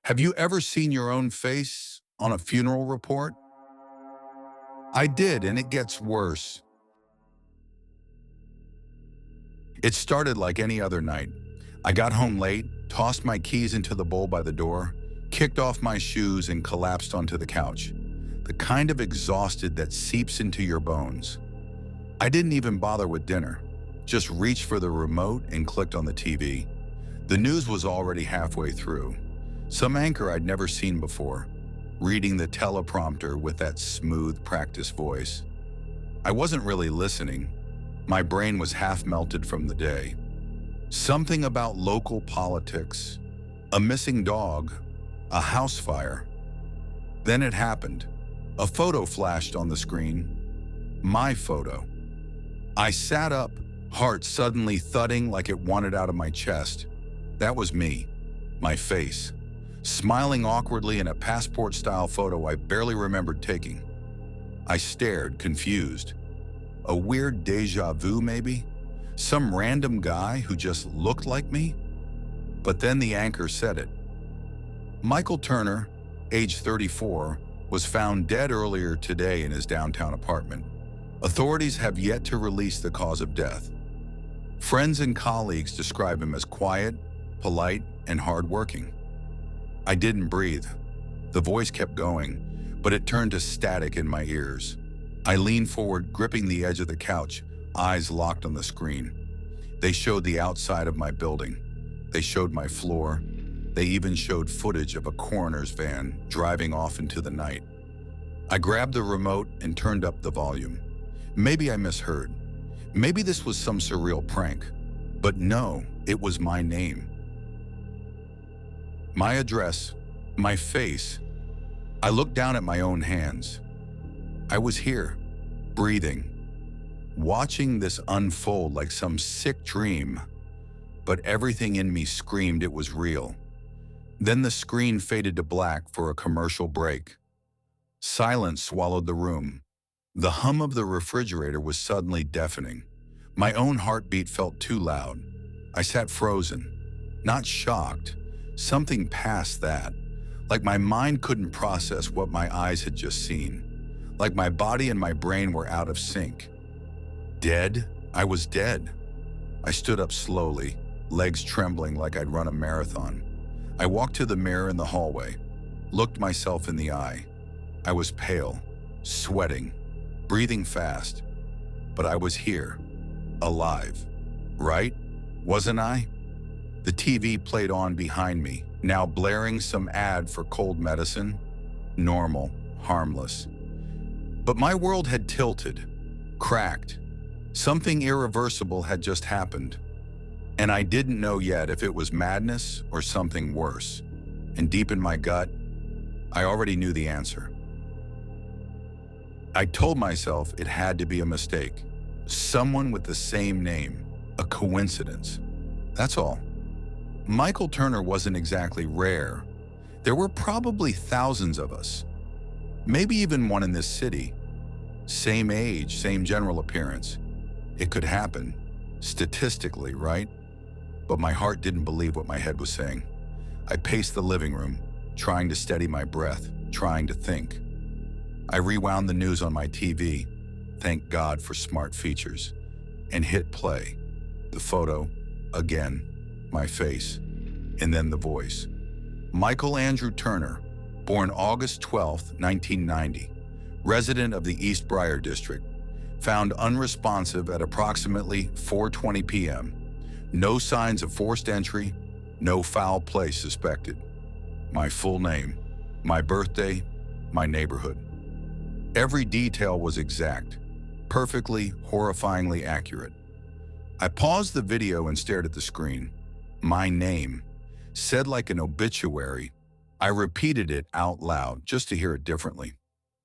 Have you ever seen your own face on a funeral report? I did, and it gets worse. It started like any other night. I got home late, tossed my keys into the bowl by the door, kicked off my shoes, and collapsed onto the couch. The kind of exhausted that seeps into your bones. I didn't even bother with dinner. Just reached for the remote and clicked on the TV. The news was already halfway through. Some anchor I'd never seen before, reading the teleprompter with that smooth, practiced voice. I wasn't really listening. My brain was half melted from the day. Something about local politics, a missing dog, a house fire. Then it happened. A photo flashed on the screen. My photo. I sat up, heart suddenly thudding like it wanted out of my chest. That was me, my face, smiling awkwardly in a passport-style photo I barely remembered taking. I stared, confused. A weird déjà vu, maybe? Some random guy who just looked like me? But then the anchor said it. Michael Turner, age 34, was found dead earlier today in his downtown apartment. Authorities have yet to release the cause of death. Friends and colleagues describe him as quiet, polite, and hardworking. I didn't breathe. The voice kept going, but it turned to static in my ears. I leaned forward, gripping the edge of the couch, eyes locked on the screen. They showed the outside of my building. They showed my floor. They even showed footage of a coroner's van driving off into the night. I grabbed the remote and turned up the volume. Maybe I misheard. Maybe this was some surreal prank. But no, it was my name. My address, my face. I looked down at my own hands. I was here, breathing, watching this unfold like some sick dream, but everything in me screamed it was real. Then the screen faded to black for a commercial break. Silence swallowed the room. The hum of the refrigerator was suddenly deafening. My own heartbeat felt too loud. I sat frozen, not shocked, something past that, like my mind couldn't process what my eyes had just seen. Like my body and my brain were out of sync. Dead? I was dead. I stood up slowly, legs trembling like I'd run a marathon. I walked to the mirror in the hallway, looked myself in the eye. I was pale, sweating, breathing fast, but I was here, alive. Right? Wasn't I? The TV played on behind me, now blaring some ad for cold medicine. Normal, harmless. But my world had tilted, cracked. Something irreversible had just happened. And I didn't know yet if it was madness or something worse. And deep in my gut, I already knew the answer. I told myself it had to be a mistake. Someone with the same name. A coincidence. That's all. Michael Turner wasn't exactly rare. There were probably thousands of us. Maybe even one in this city. Same age, same general appearance. It could happen, statistically, right? But my heart didn't believe what my head was saying. I paced the living room, trying to steady my breath, trying to think. I rewound the news on my TV, thank God for smart features, and hit play. The photo, again, my face, and then the voice. Michael Andrew Turner, born August 12, 1990, resident of the East Briar District, found unresponsive at approximately 4:20 p.m. No signs of forced entry, no foul play suspected. My full name, my birthday, my neighborhood. Every detail was exact, perfectly, horrifyingly accurate. I paused the video and stared at the screen. My name, said like an obituary. I repeated it out loud just to hear it differently,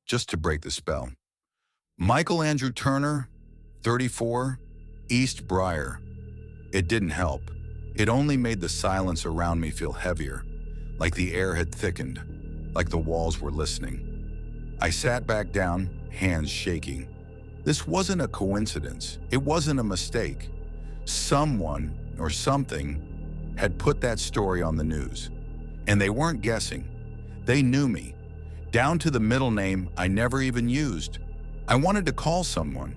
just to break the spell. Michael Andrew Turner, 34, East Briar. It didn't help. It only made the silence around me feel heavier, like the air had thickened, like the walls were listening. I sat back down, hands shaking. This wasn't a coincidence. It wasn't a mistake. Someone or something had put that story on the news. And they weren't guessing. They knew me, down to the middle name I never even used. I wanted to call someone,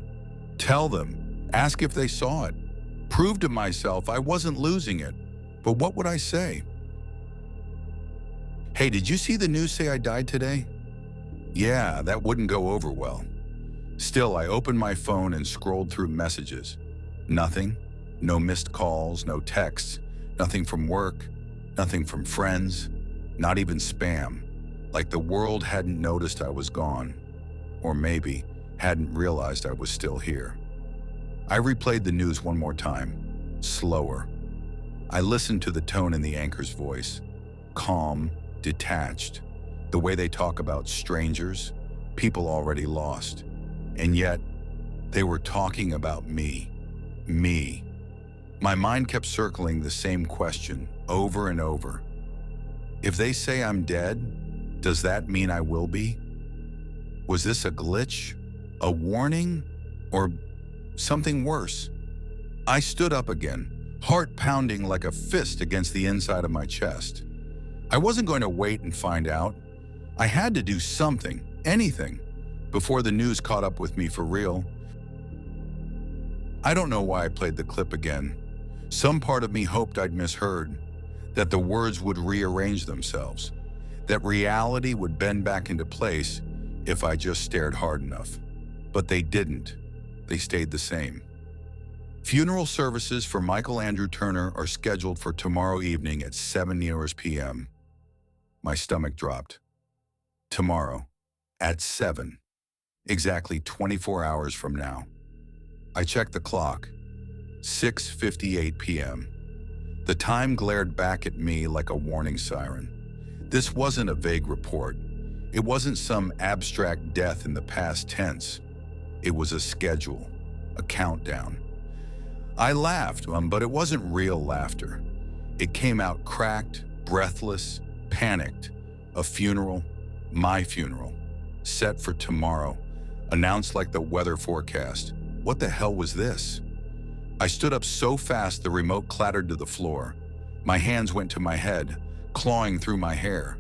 tell them, ask if they saw it, prove to myself I wasn't losing it. But what would I say? Hey, did you see the news say I died today? Yeah, that wouldn't go over well. Still, I opened my phone and scrolled through messages. Nothing. No missed calls, no texts, nothing from work, nothing from friends, not even spam. Like the world hadn't noticed I was gone. Or maybe hadn't realized I was still here. I replayed the news one more time, slower. I listened to the tone in the anchor's voice, calm, detached, the way they talk about strangers, people already lost. And yet, they were talking about me. Me. My mind kept circling the same question over and over. If they say I'm dead, does that mean I will be? Was this a glitch, a warning, or something worse? I stood up again, heart pounding like a fist against the inside of my chest. I wasn't going to wait and find out. I had to do something, anything, before the news caught up with me for real. I don't know why I played the clip again. Some part of me hoped I'd misheard, that the words would rearrange themselves, that reality would bend back into place if I just stared hard enough. But they didn't. They stayed the same. Funeral services for Michael Andrew Turner are scheduled for tomorrow evening at 7 p.m. My stomach dropped. Tomorrow, at 7, exactly 24 hours from now. I checked the clock, 6:58 p.m. The time glared back at me like a warning siren. This wasn't a vague report. It wasn't some abstract death in the past tense. It was a schedule, a countdown. I laughed, but it wasn't real laughter. It came out cracked, breathless, panicked. A funeral, my funeral, set for tomorrow, announced like the weather forecast. What the hell was this? I stood up so fast the remote clattered to the floor. My hands went to my head, clawing through my hair.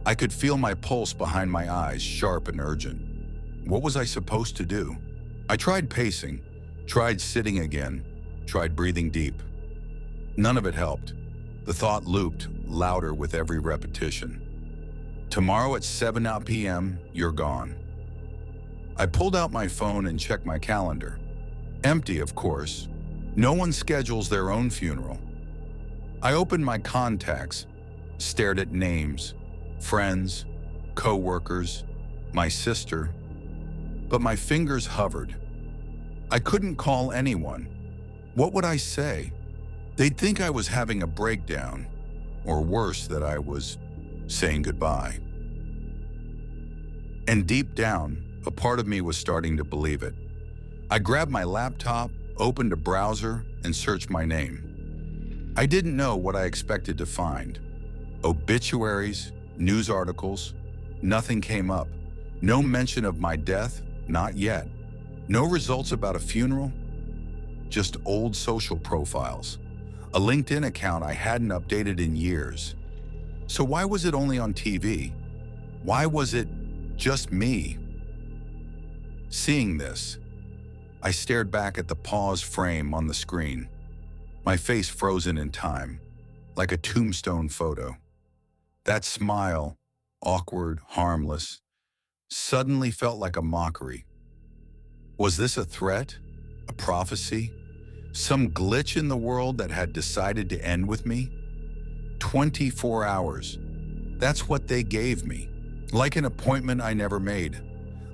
I could feel my pulse behind my eyes, sharp and urgent. What was I supposed to do? I tried pacing, tried sitting again, tried breathing deep. None of it helped. The thought looped, louder with every repetition. Tomorrow at 7 p.m., you're gone. I pulled out my phone and checked my calendar. Empty, of course. No one schedules their own funeral. I opened my contacts, stared at names, friends, co-workers, my sister, but my fingers hovered. I couldn't call anyone. What would I say? They'd think I was having a breakdown, or worse, that I was saying goodbye. And deep down, a part of me was starting to believe it. I grabbed my laptop, opened a browser, and searched my name. I didn't know what I expected to find. Obituaries, news articles, nothing came up. No mention of my death, not yet. No results about a funeral, just old social profiles. A LinkedIn account I hadn't updated in years. So why was it only on TV? Why was it just me? Seeing this, I stared back at the paused frame on the screen, my face frozen in time, like a tombstone photo. That smile, awkward, harmless, suddenly felt like a mockery. Was this a threat? A prophecy? Some glitch in the world that had decided to end with me? 24 hours. That's what they gave me. Like an appointment I never made.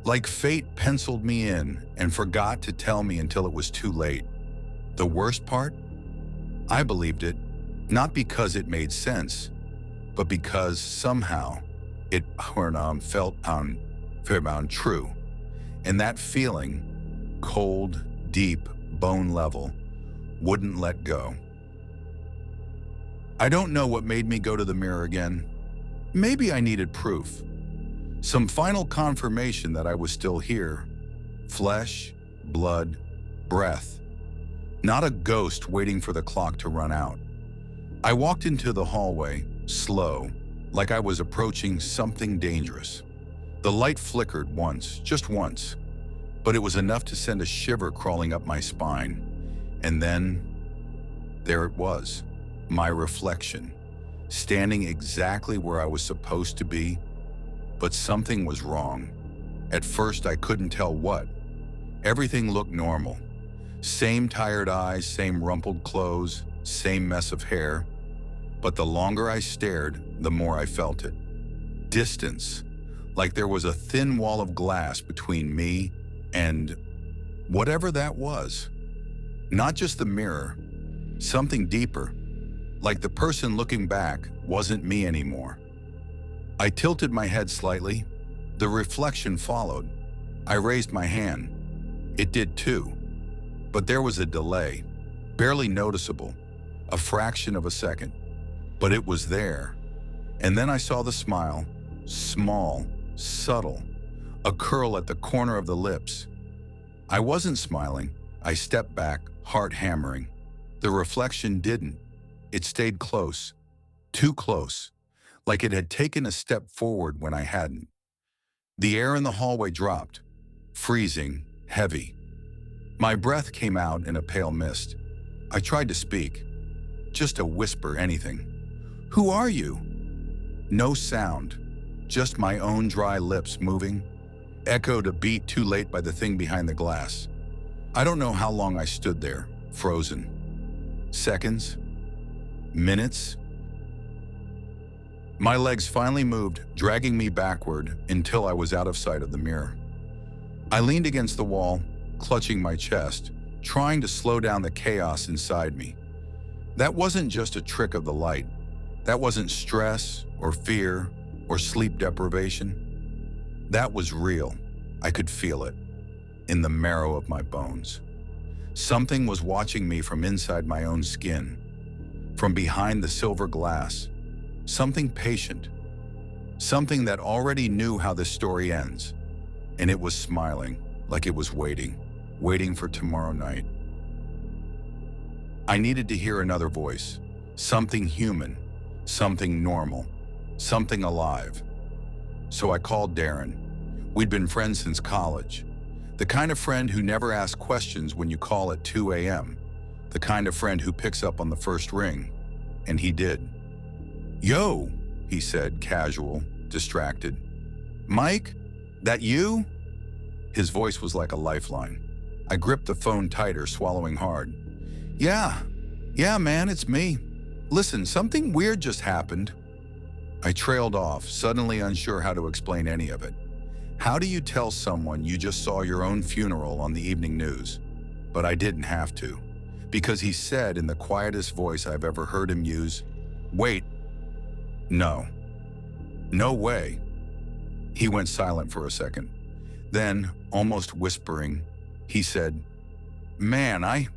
Like fate penciled me in and forgot to tell me until it was too late. The worst part? I believed it, not because it made sense, but because somehow it felt true. And that feeling, cold, deep, bone level, wouldn't let go. I don't know what made me go to the mirror again. Maybe I needed proof. Some final confirmation that I was still here. Flesh, blood, breath. Not a ghost waiting for the clock to run out. I walked into the hallway, slow, like I was approaching something dangerous. The light flickered once, just once, but it was enough to send a shiver crawling up my spine. And then, there it was, my reflection, standing exactly where I was supposed to be, but something was wrong. At first, I couldn't tell what. Everything looked normal. Same tired eyes, same rumpled clothes, same mess of hair. But the longer I stared, the more I felt it. Distance, like there was a thin wall of glass between me and whatever that was. Not just the mirror, something deeper, like the person looking back wasn't me anymore. I tilted my head slightly. The reflection followed. I raised my hand. It did too. But there was a delay, barely noticeable, a fraction of a second. But it was there. And then I saw the smile, small, subtle, a curl at the corner of the lips. I wasn't smiling. I stepped back, heart hammering. The reflection didn't. It stayed close, too close, like it had taken a step forward when I hadn't. The air in the hallway dropped, freezing, heavy. My breath came out in a pale mist. I tried to speak, just a whisper, anything. "Who are you?" No sound, just my own dry lips moving, echoed a beat too late by the thing behind the glass. I don't know how long I stood there, frozen. Seconds? Minutes? My legs finally moved, dragging me backward until I was out of sight of the mirror. I leaned against the wall, clutching my chest, trying to slow down the chaos inside me. That wasn't just a trick of the light. That wasn't stress or fear or sleep deprivation. That was real. I could feel it in the marrow of my bones. Something was watching me from inside my own skin, from behind the silver glass. Something patient, something that already knew how this story ends, and it was smiling like it was waiting for tomorrow night. I needed to hear another voice, something human, something normal, something alive. So I called Darren. We'd been friends since college. The kind of friend who never asks questions when you call at 2 a.m. The kind of friend who picks up on the first ring. And he did. "Yo," he said, casual, distracted. "Mike, that you?" His voice was like a lifeline. I gripped the phone tighter, swallowing hard. Yeah, man, it's me. Listen, something weird just happened." I trailed off, suddenly unsure how to explain any of it. How do you tell someone you just saw your own funeral on the evening news? But I didn't have to, because he said in the quietest voice I've ever heard him use, "Wait, no. No way." He went silent for a second. Then, almost whispering, he said, "Man, I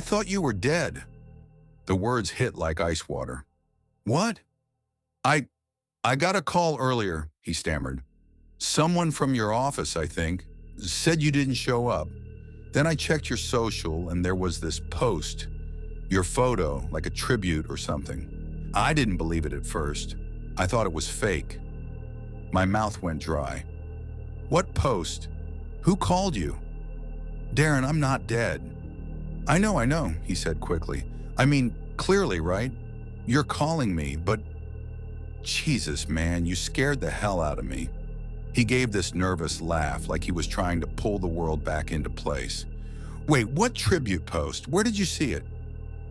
thought you were dead." The words hit like ice water. "What?" I got a call earlier," he stammered. "Someone from your office, I think, said you didn't show up. Then I checked your social and there was this post, your photo, like a tribute or something. I didn't believe it at first. I thought it was fake." My mouth went dry. "What post? Who called you?" "Darren, I'm not dead." I know, he said quickly. "I mean, clearly, right? You're calling me, but Jesus, man, you scared the hell out of me." He gave this nervous laugh like he was trying to pull the world back into place. "Wait, what tribute post? Where did you see it?"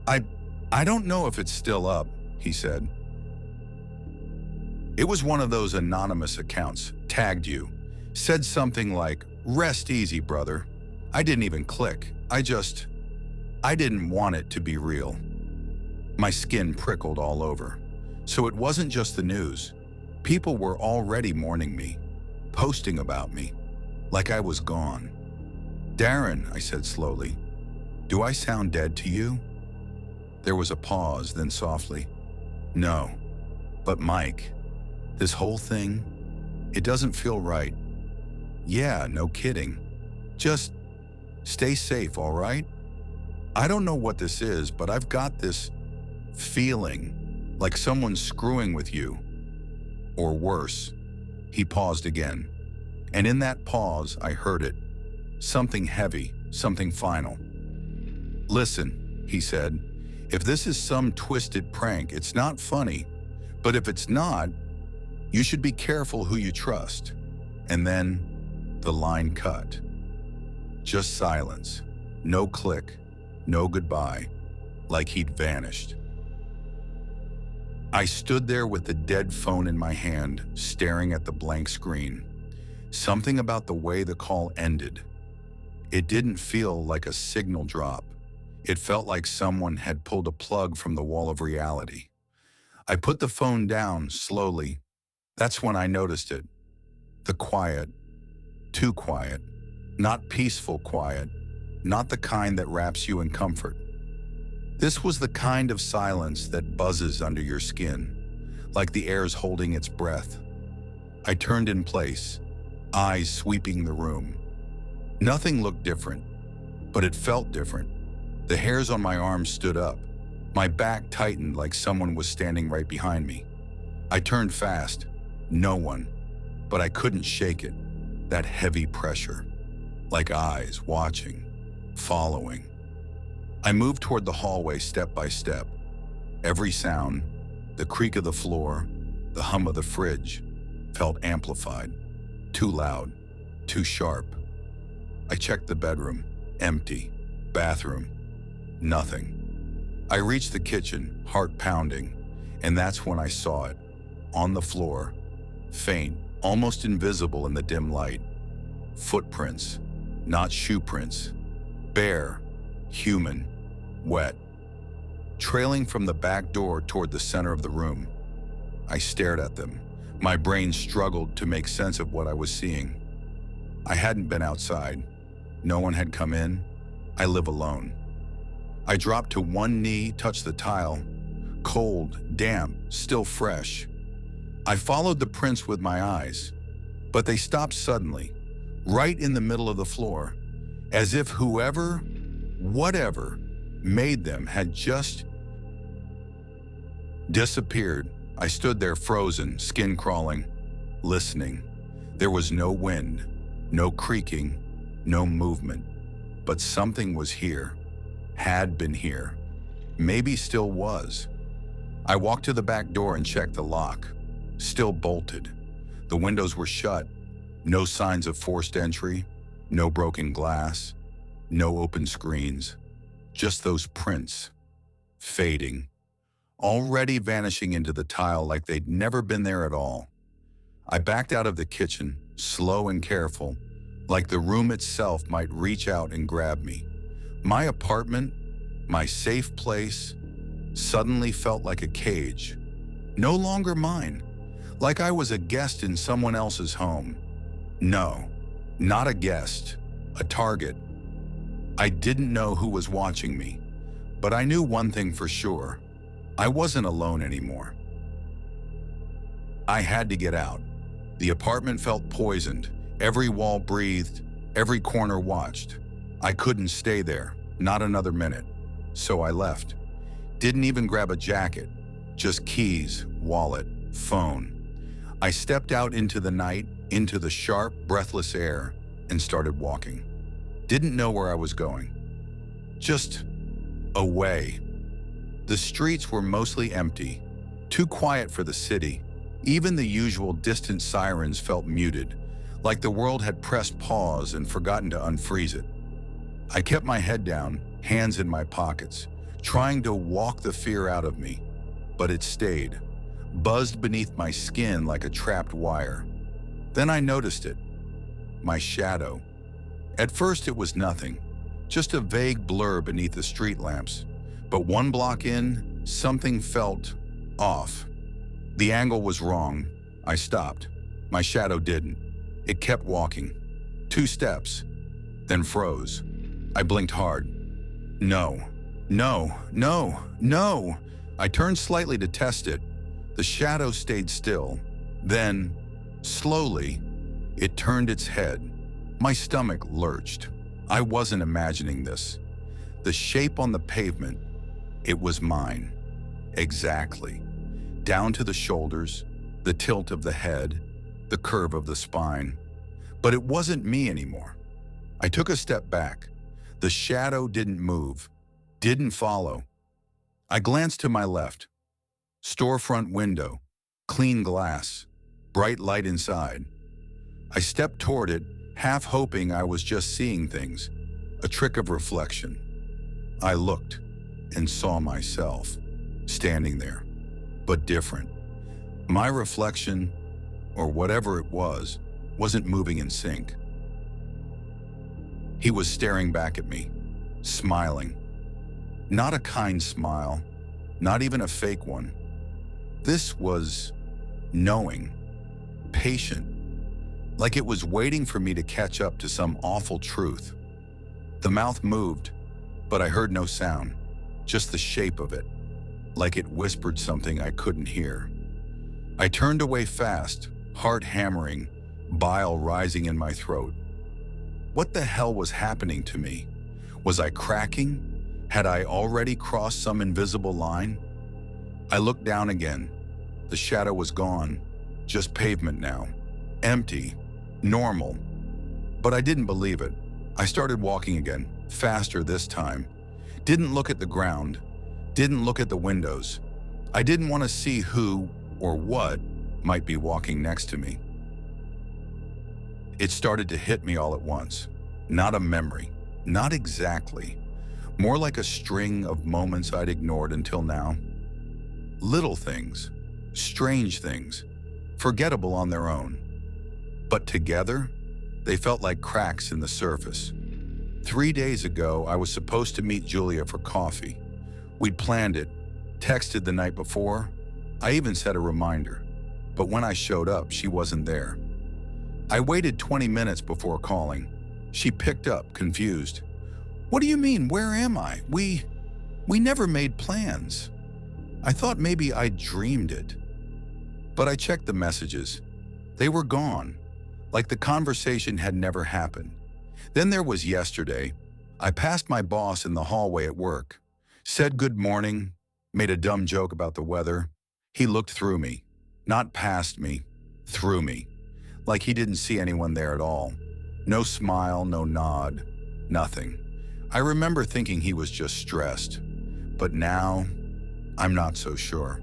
I don't know if it's still up," he said. "It was one of those anonymous accounts, tagged you. Said something like, 'Rest easy, brother.' I didn't even click. I didn't want it to be real." My skin prickled all over. So it wasn't just the news. People were already mourning me, posting about me, like I was gone. "Darren," I said slowly, "do I sound dead to you?" There was a pause, then softly, "No, but Mike, this whole thing, it doesn't feel right." "Yeah, no kidding. Just stay safe, all right? I don't know what this is, but I've got this feeling like someone's screwing with you, Or worse. He paused again. And in that pause, I heard it. Something heavy, something final. Listen, he said, if this is some twisted prank, it's not funny. But if it's not, you should be careful who you trust. And then the line cut. Just silence. No click. No goodbye. Like he'd vanished. I stood there with the dead phone in my hand, staring at the blank screen. Something about the way the call ended. It didn't feel like a signal drop. It felt like someone had pulled a plug from the wall of reality. I put the phone down slowly. That's when I noticed it. The quiet. Too quiet. Not peaceful quiet. Not the kind that wraps you in comfort. This was the kind of silence that buzzes under your skin, like the air's holding its breath. I turned in place, eyes sweeping the room. Nothing looked different, but it felt different. The hairs on my arms stood up. My back tightened like someone was standing right behind me. I turned fast. No one. But I couldn't shake it. That heavy pressure. Like eyes watching, following. I moved toward the hallway step by step. Every sound, the creak of the floor, the hum of the fridge, felt amplified. Too loud, too sharp. I checked the bedroom. Empty. Bathroom. Nothing. I reached the kitchen, heart pounding, and that's when I saw it. On the floor. Faint, almost invisible in the dim light. Footprints. Not shoe prints. Bare. Human. Wet. Trailing from the back door toward the center of the room. I stared at them. My brain struggled to make sense of what I was seeing. I hadn't been outside. No one had come in. I live alone. I dropped to one knee, touched the tile. Cold, damp, still fresh. I followed the prints with my eyes, but they stopped suddenly, right in the middle of the floor, as if whoever, whatever, made them had just disappeared. I stood there frozen, skin crawling, listening. There was no wind, no creaking, no movement, but something was here, had been here, maybe still was. I walked to the back door and checked the lock. Still bolted. The windows were shut. No signs of forced entry, no broken glass, no open screens. Just those prints, fading, already vanishing into the tile like they'd never been there at all. I backed out of the kitchen, slow and careful, like the room itself might reach out and grab me. My apartment, my safe place, suddenly felt like a cage. No longer mine, like I was a guest in someone else's home. No, not a guest, a target. I didn't know who was watching me, but I knew one thing for sure. I wasn't alone anymore. I had to get out. The apartment felt poisoned. Every wall breathed, every corner watched. I couldn't stay there, not another minute. So I left. Didn't even grab a jacket, just keys, wallet, phone. I stepped out into the night, into the sharp, breathless air, and started walking. Didn't know where I was going. Just away. The streets were mostly empty, too quiet for the city. Even the usual distant sirens felt muted, like the world had pressed pause and forgotten to unfreeze it. I kept my head down, hands in my pockets, trying to walk the fear out of me, but it stayed, buzzed beneath my skin like a trapped wire. Then I noticed it, my shadow. At first it was nothing, just a vague blur beneath the street lamps. But one block in, something felt off. The angle was wrong. I stopped. My shadow didn't. It kept walking. 2 steps, then froze. I blinked hard. No, no, no, no. I turned slightly to test it. The shadow stayed still. Then, slowly, it turned its head. My stomach lurched. I wasn't imagining this. The shape on the pavement, it was mine. Exactly. Down to the shoulders, the tilt of the head, the curve of the spine. But it wasn't me anymore. I took a step back. The shadow didn't move, didn't follow. I glanced to my left. Storefront window, clean glass, bright light inside. I stepped toward it, half hoping I was just seeing things, a trick of reflection. I looked and saw myself standing there, but different. My reflection, or whatever it was, wasn't moving in sync. He was staring back at me, smiling. Not a kind smile, not even a fake one. This was knowing, patient, like it was waiting for me to catch up to some awful truth. The mouth moved, but I heard no sound, just the shape of it, like it whispered something I couldn't hear. I turned away fast, heart hammering, bile rising in my throat. What the hell was happening to me? Was I cracking? Had I already crossed some invisible line? I looked down again. The shadow was gone, just pavement now, empty, normal. But I didn't believe it. I started walking again, faster this time. Didn't look at the ground, didn't look at the windows. I didn't want to see who or what might be walking next to me. It started to hit me all at once. Not a memory, not exactly. More like a string of moments I'd ignored until now. Little things, strange things, forgettable on their own. But together, they felt like cracks in the surface. 3 days ago, I was supposed to meet Julia for coffee. We'd planned it, texted the night before. I even set a reminder. But when I showed up, she wasn't there. I waited 20 minutes before calling. She picked up, confused. "What do you mean, where am I? We never made plans." I thought maybe I dreamed it. But I checked the messages. They were gone, like the conversation had never happened. Then there was yesterday. I passed my boss in the hallway at work, said good morning, made a dumb joke about the weather. He looked through me, not past me, through me, like he didn't see anyone there at all. No smile, no nod, nothing. I remember thinking he was just stressed, but now I'm not so sure.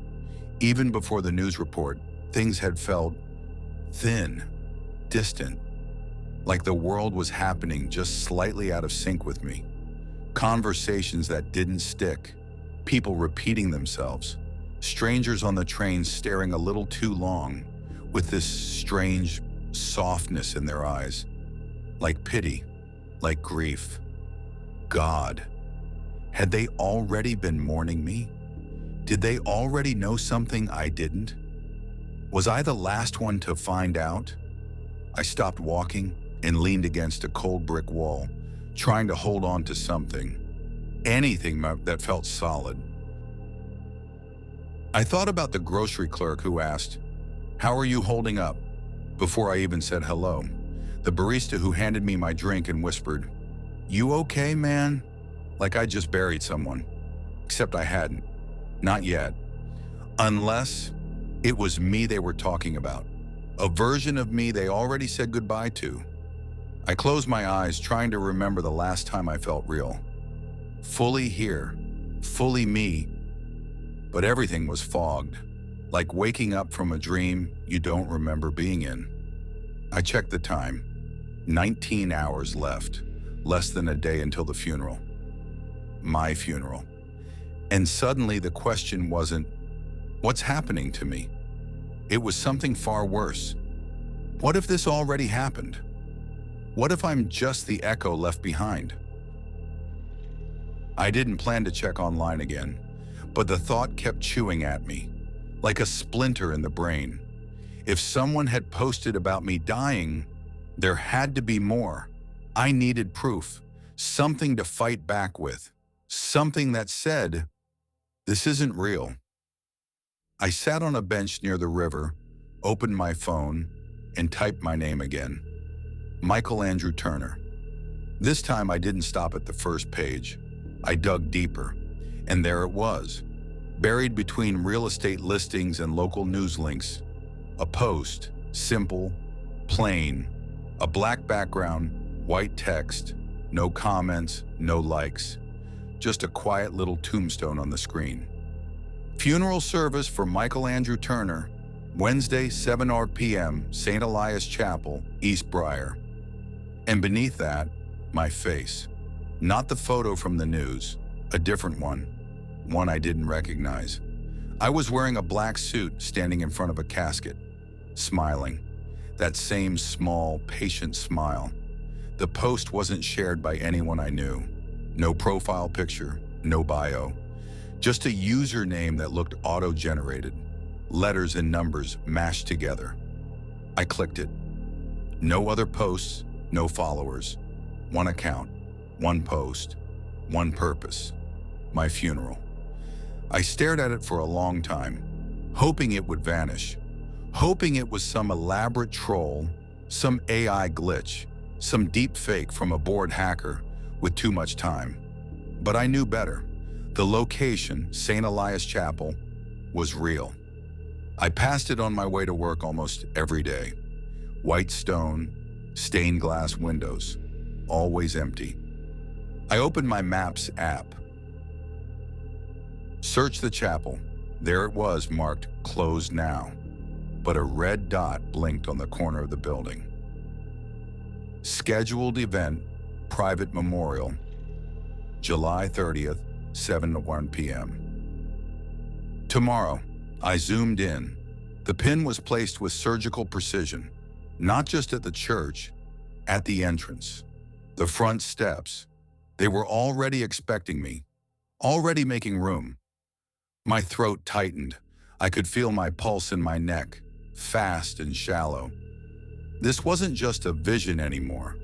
Even before the news report, things had felt thin, distant, like the world was happening just slightly out of sync with me. Conversations that didn't stick, people repeating themselves, strangers on the train staring a little too long with this strange softness in their eyes, like pity, like grief. God, had they already been mourning me? Did they already know something I didn't? Was I the last one to find out? I stopped walking and leaned against a cold brick wall, trying to hold on to something, anything that felt solid. I thought about the grocery clerk who asked, "How are you holding up?" before I even said hello. The barista who handed me my drink and whispered, "You okay, man?" Like I just buried someone. Except I hadn't. Not yet. Unless it was me they were talking about. A version of me they already said goodbye to. I closed my eyes, trying to remember the last time I felt real. Fully here, fully me. But everything was fogged, like waking up from a dream you don't remember being in. I checked the time. 19 hours left, less than a day until the funeral. My funeral. And suddenly the question wasn't, what's happening to me? It was something far worse. What if this already happened? What if I'm just the echo left behind? I didn't plan to check online again, but the thought kept chewing at me, like a splinter in the brain. If someone had posted about me dying, there had to be more. I needed proof, something to fight back with, something that said, this isn't real. I sat on a bench near the river, opened my phone, and typed my name again. Michael Andrew Turner. This time I didn't stop at the first page. I dug deeper, and there it was, buried between real estate listings and local news links. A post, simple, plain, a black background, white text, no comments, no likes, just a quiet little tombstone on the screen. Funeral service for Michael Andrew Turner, Wednesday, 7 p.m., St. Elias Chapel, East Briar. And beneath that, my face. Not the photo from the news, a different one I didn't recognize. I was wearing a black suit standing in front of a casket, smiling. That same small, patient smile. The post wasn't shared by anyone I knew. No profile picture, no bio. Just a username that looked auto-generated. Letters and numbers mashed together. I clicked it. No other posts, no followers. One account, one post, one purpose. My funeral. I stared at it for a long time, hoping it would vanish. Hoping it was some elaborate troll, some AI glitch, some deep fake from a bored hacker with too much time. But I knew better. The location, St. Elias Chapel, was real. I passed it on my way to work almost every day. White stone, stained glass windows, always empty. I opened my Maps app. Searched the chapel. There it was, marked "Closed Now." But a red dot blinked on the corner of the building. Scheduled event, private memorial, July 30th, 7 to 1 p.m. Tomorrow, I zoomed in. The pin was placed with surgical precision, not just at the church, at the entrance, the front steps. They were already expecting me, already making room. My throat tightened. I could feel my pulse in my neck, fast and shallow. This wasn't just a vision anymore.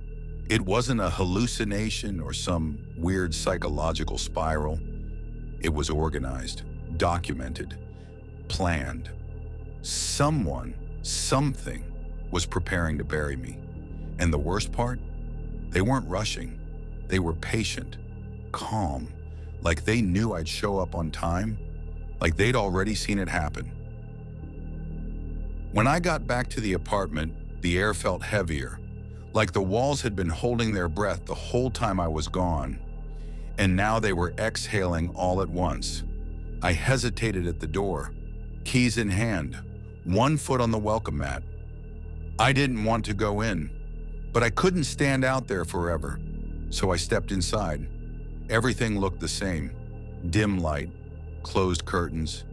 It wasn't a hallucination or some weird psychological spiral. It was organized, documented, planned. Someone, something, was preparing to bury me. And the worst part? They weren't rushing. They were patient, calm, like they knew I'd show up on time, like they'd already seen it happen. When I got back to the apartment, the air felt heavier, like the walls had been holding their breath the whole time I was gone. And now they were exhaling all at once. I hesitated at the door, keys in hand, one foot on the welcome mat. I didn't want to go in, but I couldn't stand out there forever, so I stepped inside. Everything looked the same. Dim light, closed curtains,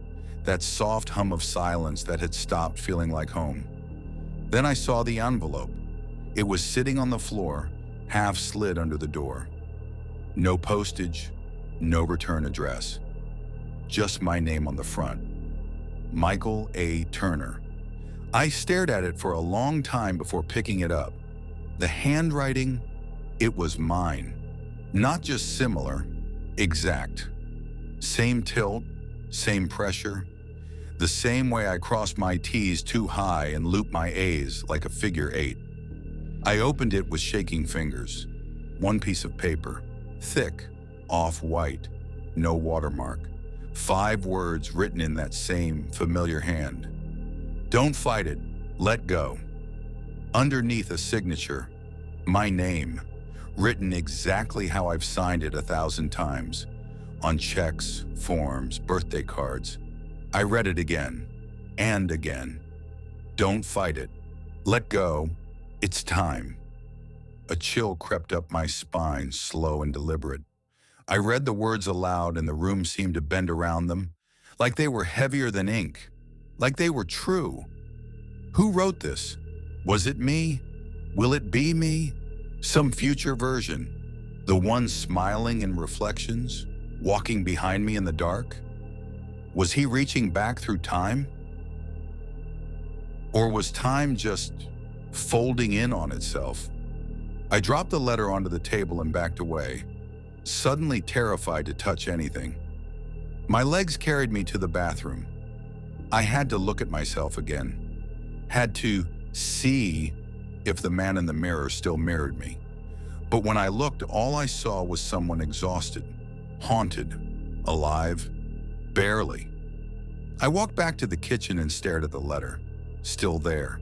that soft hum of silence that had stopped feeling like home. Then I saw the envelope. It was sitting on the floor, half slid under the door. No postage, no return address. Just my name on the front. Michael A. Turner. I stared at it for a long time before picking it up. The handwriting, it was mine. Not just similar, exact. Same tilt, same pressure. The same way I crossed my T's too high and looped my A's like a figure 8. I opened it with shaking fingers. One piece of paper, thick, off-white, no watermark. 5 words written in that same familiar hand. Don't fight it, let go. Underneath a signature, my name, written exactly how I've signed it 1,000 times, on checks, forms, birthday cards. I read it again, and again. Don't fight it, let go, it's time. A chill crept up my spine, slow and deliberate. I read the words aloud and the room seemed to bend around them, like they were heavier than ink, like they were true. Who wrote this? Was it me? Will it be me? Some future version? The one smiling in reflections, walking behind me in the dark? Was he reaching back through time? Or was time just folding in on itself? I dropped the letter onto the table and backed away, suddenly terrified to touch anything. My legs carried me to the bathroom. I had to look at myself again. Had to see if the man in the mirror still mirrored me. But when I looked, all I saw was someone exhausted, haunted, alive, barely. I walked back to the kitchen and stared at the letter. still there,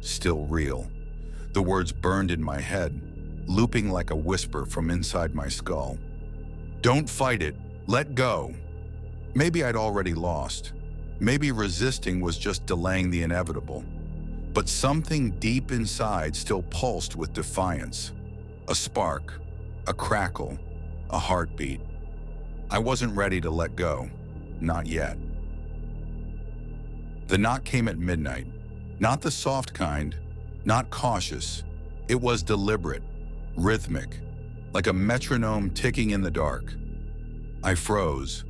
still real. The words burned in my head, looping like a whisper from inside my skull. Don't fight it, let go. Maybe I'd already lost. Maybe resisting was just delaying the inevitable. But something deep inside still pulsed with defiance. A spark, a crackle, a heartbeat. I wasn't ready to let go, not yet. The knock came at midnight. Not the soft kind, not cautious. It was deliberate, rhythmic, like a metronome ticking in the dark. I froze.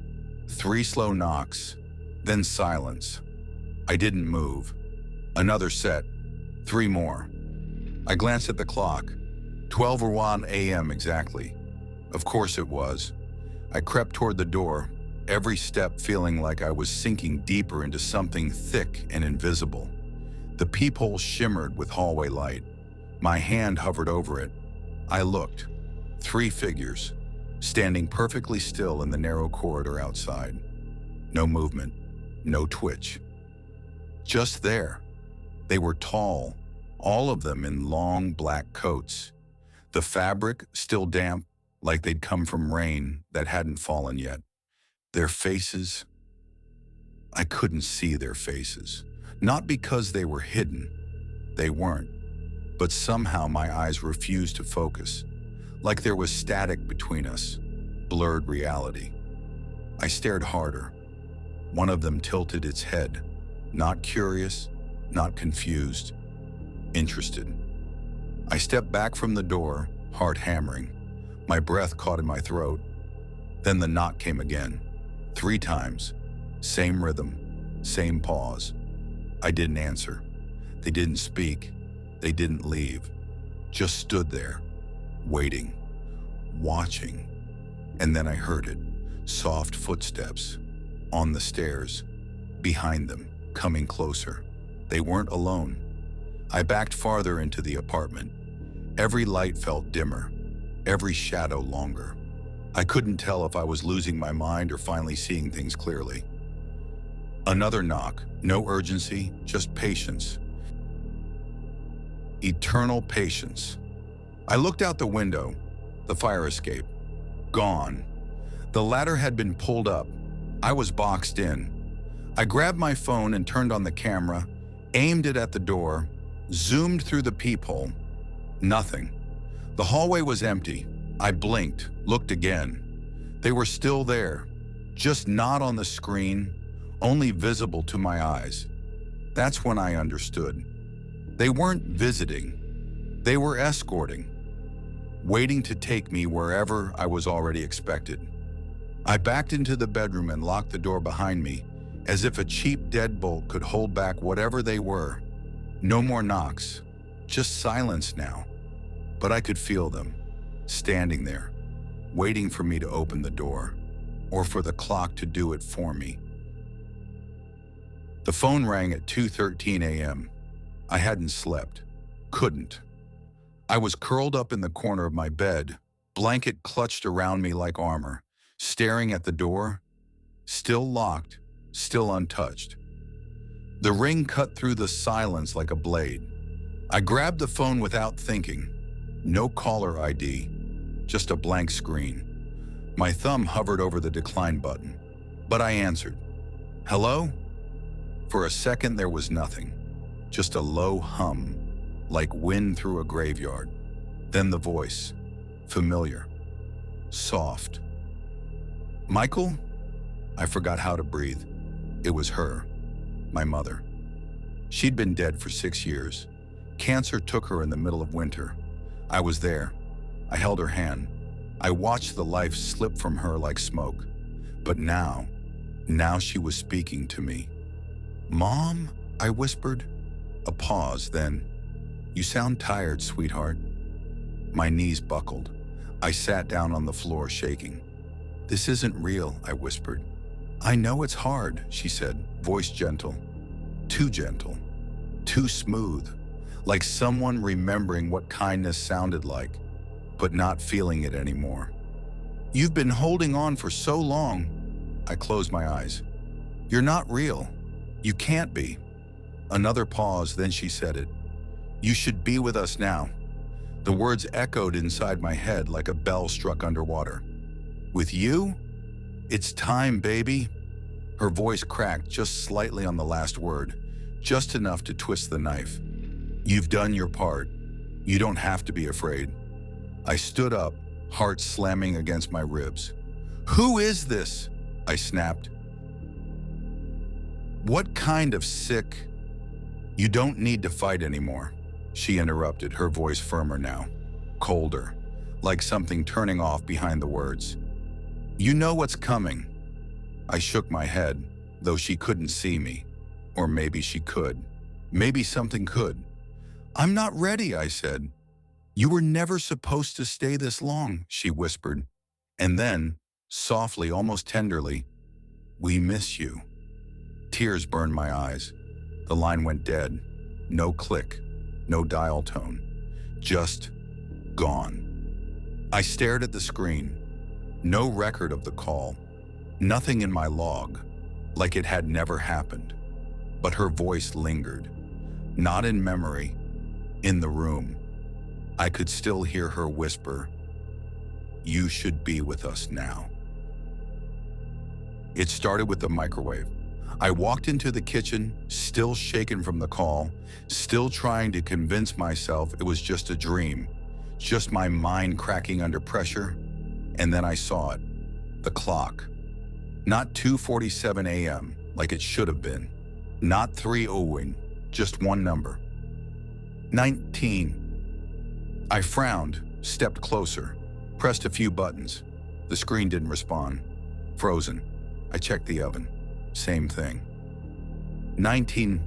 3 slow knocks, then silence. I didn't move. Another set, 3 more. I glanced at the clock. 12:01 a.m. exactly. Of course it was. I crept toward the door, every step feeling like I was sinking deeper into something thick and invisible. The peephole shimmered with hallway light. My hand hovered over it. I looked. 3 figures, standing perfectly still in the narrow corridor outside. No movement, no twitch. Just there. They were tall, all of them in long black coats. The fabric still damp, like they'd come from rain that hadn't fallen yet. Their faces, I couldn't see their faces. Not because they were hidden. They weren't. But somehow my eyes refused to focus. Like there was static between us, blurred reality. I stared harder. One of them tilted its head, not curious, not confused, interested. I stepped back from the door, heart hammering. My breath caught in my throat. Then the knock came again, 3 times. Same rhythm, same pause. I didn't answer. They didn't speak. They didn't leave. Just stood there, waiting, watching. And then I heard it, soft footsteps, on the stairs, behind them, coming closer. They weren't alone. I backed farther into the apartment. Every light felt dimmer, every shadow longer. I couldn't tell if I was losing my mind or finally seeing things clearly. Another knock, no urgency, just patience. Eternal patience. I looked out the window, the fire escape, gone. The ladder had been pulled up. I was boxed in. I grabbed my phone and turned on the camera, aimed it at the door, zoomed through the peephole. Nothing. The hallway was empty. I blinked, looked again. They were still there, just not on the screen, only visible to my eyes. That's when I understood. They weren't visiting. They were escorting, waiting to take me wherever I was already expected. I backed into the bedroom and locked the door behind me, as if a cheap deadbolt could hold back whatever they were. No more knocks, just silence now. But I could feel them, standing there, waiting for me to open the door, or for the clock to do it for me. The phone rang at 2:13 a.m. I hadn't slept, couldn't. I was curled up in the corner of my bed, blanket clutched around me like armor, staring at the door, still locked, still untouched. The ring cut through the silence like a blade. I grabbed the phone without thinking. No caller ID, just a blank screen. My thumb hovered over the decline button, but I answered. Hello? For a second there was nothing, just a low hum, like wind through a graveyard. Then the voice, familiar, soft. Michael? I forgot how to breathe. It was her, my mother. She'd been dead for 6 years. Cancer took her in the middle of winter. I was there. I held her hand. I watched the life slip from her like smoke. But now she was speaking to me. Mom, I whispered. A pause, then, you sound tired, sweetheart. My knees buckled. I sat down on the floor, shaking. This isn't real, I whispered. I know it's hard, she said, voice gentle. Too gentle. Too smooth. Like someone remembering what kindness sounded like, but not feeling it anymore. You've been holding on for so long. I closed my eyes. You're not real. You can't be. Another pause, then she said it. "You should be with us now." The words echoed inside my head like a bell struck underwater. "With you? It's time, baby." Her voice cracked just slightly on the last word, just enough to twist the knife. "You've done your part. You don't have to be afraid." I stood up, heart slamming against my ribs. "Who is this?" I snapped. "What kind of sick—" "You don't need to fight anymore," she interrupted, her voice firmer now, colder, like something turning off behind the words. "You know what's coming." I shook my head, though she couldn't see me. Or maybe she could. Maybe something could. "I'm not ready," I said. "You were never supposed to stay this long," she whispered. And then, softly, almost tenderly, "We miss you." Tears burned my eyes. The line went dead. No click, no dial tone. Just gone. I stared at the screen. No record of the call. Nothing in my log, like it had never happened. But her voice lingered. Not in memory, in the room. I could still hear her whisper, "You should be with us now." It started with the microwave. I walked into the kitchen, still shaken from the call, still trying to convince myself it was just a dream, just my mind cracking under pressure. And then I saw it. The clock. Not 2:47 a.m. like it should have been. Not 3:00, just one number. 19. I frowned, stepped closer, pressed a few buttons. The screen didn't respond. Frozen. I checked the oven. Same thing. 19.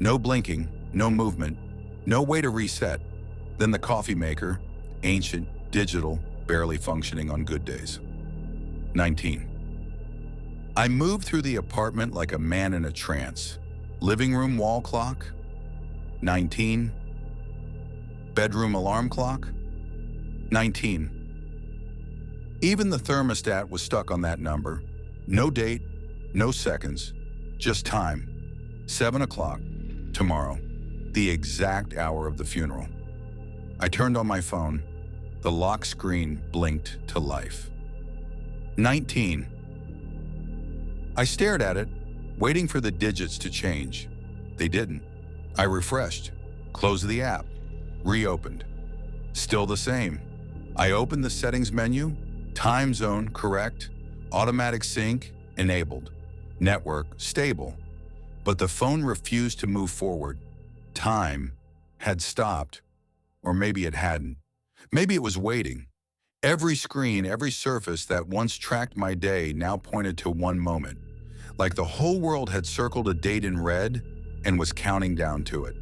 No blinking, no movement, no way to reset. Then the coffee maker, ancient, digital, barely functioning on good days. 19. I moved through the apartment like a man in a trance. Living room wall clock. 19. Bedroom alarm clock. 19. Even the thermostat was stuck on that number. No date, no seconds, just time. 7 o'clock, tomorrow, the exact hour of the funeral. I turned on my phone. The lock screen blinked to life. 19. I stared at it, waiting for the digits to change. They didn't. I refreshed, closed the app, reopened. Still the same. I opened the settings menu, time zone correct, automatic sync enabled, network stable. But the phone refused to move forward. Time had stopped, or maybe it hadn't. Maybe it was waiting. Every screen, every surface that once tracked my day now pointed to one moment, like the whole world had circled a date in red and was counting down to it.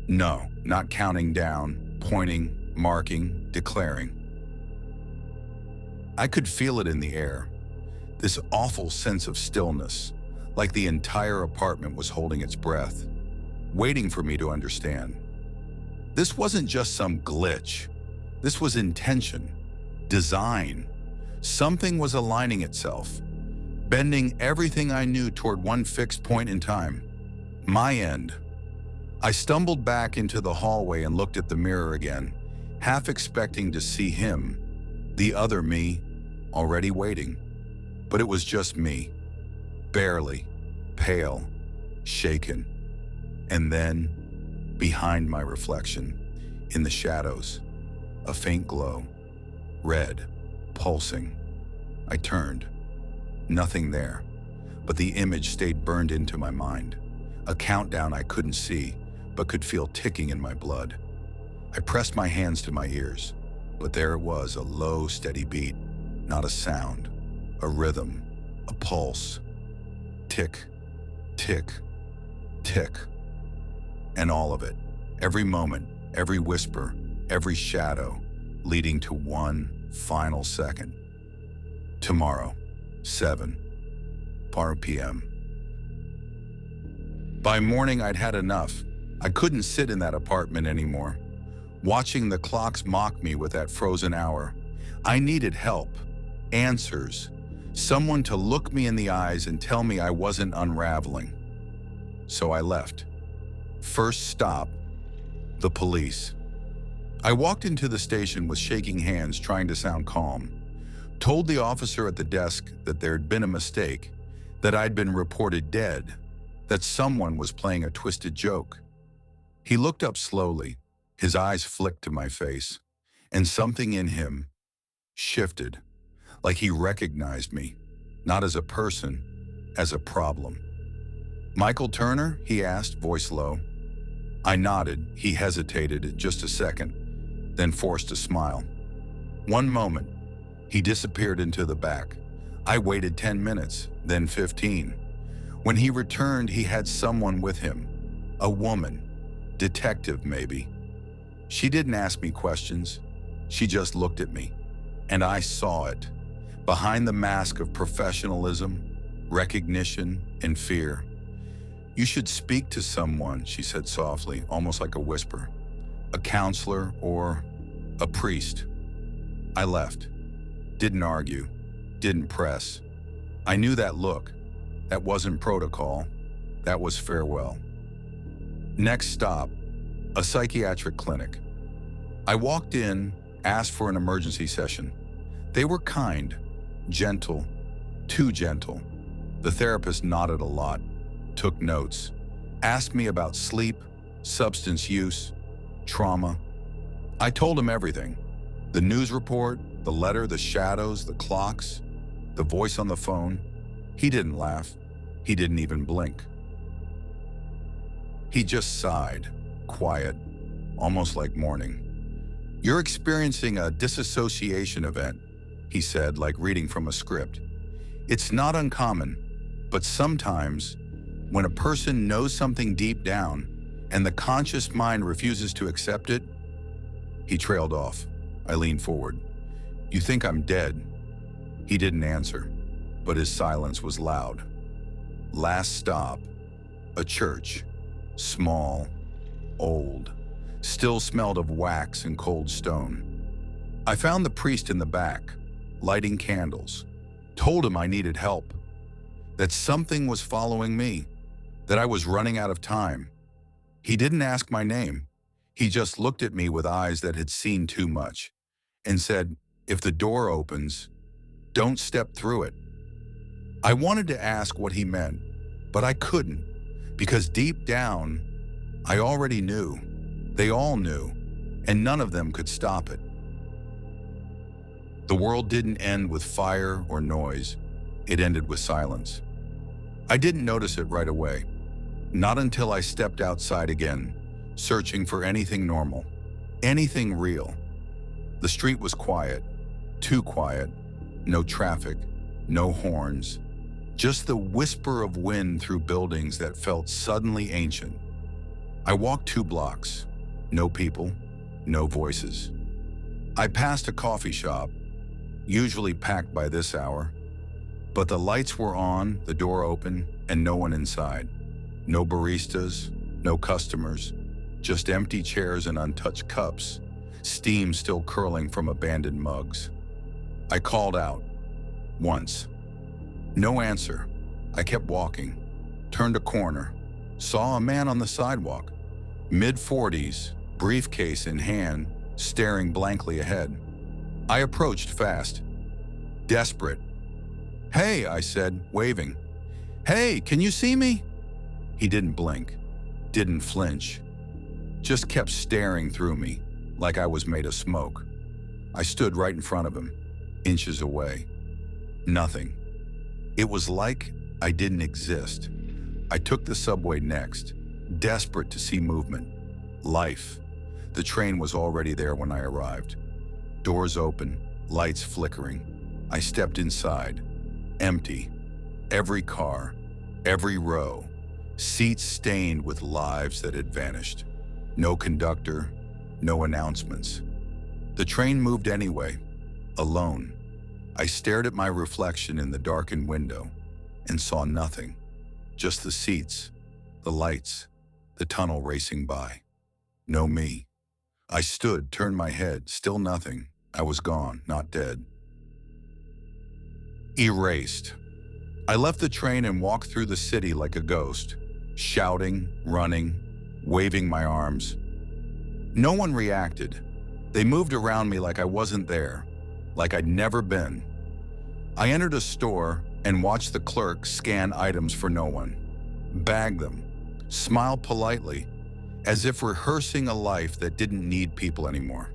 No, not counting down, pointing, marking, declaring. I could feel it in the air, this awful sense of stillness, like the entire apartment was holding its breath, waiting for me to understand. This wasn't just some glitch. This was intention, design. Something was aligning itself, bending everything I knew toward one fixed point in time. My end. I stumbled back into the hallway and looked at the mirror again, half expecting to see him, the other me, already waiting. But it was just me, barely, pale, shaken. And then, behind my reflection, in the shadows, a faint glow, red, pulsing. I turned. Nothing there, but the image stayed burned into my mind. A countdown I couldn't see, but could feel ticking in my blood. I pressed my hands to my ears, but there it was, a low, steady beat, not a sound, a rhythm, a pulse. Tick, tick, tick. And all of it, every moment, every whisper, every shadow, leading to one final second. Tomorrow, 7 p.m. By morning, I'd had enough. I couldn't sit in that apartment anymore, watching the clocks mock me with that frozen hour. I needed help, answers, someone to look me in the eyes and tell me I wasn't unraveling. so I left. First stop, the police. I walked into the station with shaking hands, trying to sound calm. Told the officer at the desk that there had been a mistake, that I'd been reported dead, that someone was playing a twisted joke. He looked up slowly, his eyes flicked to my face, and something in him shifted, like he recognized me, not as a person, as a problem. "Michael Turner?" he asked, voice low. I nodded. He hesitated just a second, then forced a smile. One moment, he disappeared into the back. I waited 10 minutes, then 15. When he returned, he had someone with him. A woman. Detective, maybe. She didn't ask me questions. She just looked at me. And I saw it. Behind the mask of professionalism, recognition, and fear. "You should speak to someone," she said softly, almost like a whisper. "A counselor or a priest." I left. Didn't argue. Didn't press. I knew that look. That wasn't protocol. That was farewell. Next stop, a psychiatric clinic. I walked in, asked for an emergency session. They were kind, gentle, too gentle. The therapist nodded a lot, took notes, asked me about sleep, substance use, trauma. I told him everything. The news report, the letter, the shadows, the clocks, the voice on the phone. He didn't laugh. He didn't even blink. He just sighed, quiet, almost like mourning. "You're experiencing a disassociation event," he said, like reading from a script. "It's not uncommon, but sometimes when a person knows something deep down and the conscious mind refuses to accept it." He trailed off. I leaned forward. "You think I'm dead?" He didn't answer, but his silence was loud. Last stop, a church. Small, old, still smelled of wax and cold stone. I found the priest in the back, lighting candles. Told him I needed help, that something was following me, that I was running out of time. He didn't ask my name. He just looked at me with eyes that had seen too much and said, "If the door opens, don't step through it." I wanted to ask what he meant, but I couldn't, because deep down, I already knew. They all knew, and none of them could stop it. The world didn't end with fire or noise. It ended with silence. I didn't notice it right away. Not until I stepped outside again, searching for anything normal, anything real. The street was quiet, too quiet. No traffic, no horns. Just the whisper of wind through buildings that felt suddenly ancient. I walked 2 blocks. No people, no voices. I passed a coffee shop, usually packed by this hour. But the lights were on, the door open, and no one inside. No baristas, no customers. Just empty chairs and untouched cups, steam still curling from abandoned mugs. I called out. Once. No answer. I kept walking. Turned a corner. Saw a man on the sidewalk. Mid-40s, briefcase in hand, staring blankly ahead. I approached fast. Desperate. "Hey," I said, waving. "Hey, can you see me?" He didn't blink. Didn't flinch. Just kept staring through me, like I was made of smoke. I stood right in front of him, inches away. Nothing. It was like I didn't exist. I took the subway next, desperate to see movement. Life. The train was already there when I arrived. Doors open, lights flickering. I stepped inside. Empty. Every car, every row. Seats stained with lives that had vanished. No conductor, no announcements. The train moved anyway, alone. I stared at my reflection in the darkened window and saw nothing. Just the seats, the lights, the tunnel racing by. No me. I stood, turned my head, still nothing. I was gone, not dead. Erased. I left the train and walked through the city like a ghost. shouting, running, waving my arms. No one reacted. They moved around me like I wasn't there, like I'd never been. I entered a store and watched the clerk scan items for no one, bag them, smile politely, as if rehearsing a life that didn't need people anymore.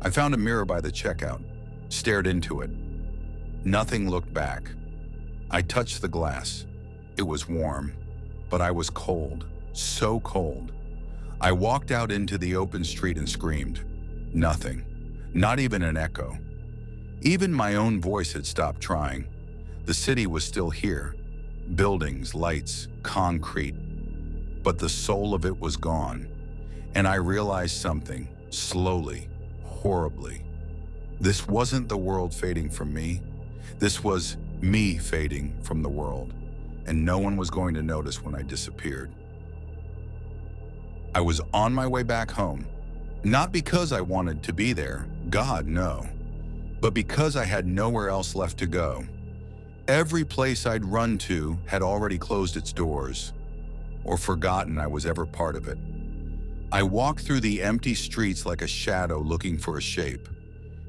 I found a mirror by the checkout, stared into it. Nothing looked back. I touched the glass. It was warm, but I was cold, so cold. I walked out into the open street and screamed. Nothing, not even an echo. Even my own voice had stopped trying. The city was still here. Buildings, lights, concrete. But the soul of it was gone. And I realized something, slowly, horribly. This wasn't the world fading from me. This was me fading from the world. And no one was going to notice when I disappeared. I was on my way back home. Not because I wanted to be there, God, no. But because I had nowhere else left to go. Every place I'd run to had already closed its doors, or forgotten I was ever part of it. I walked through the empty streets like a shadow looking for a shape,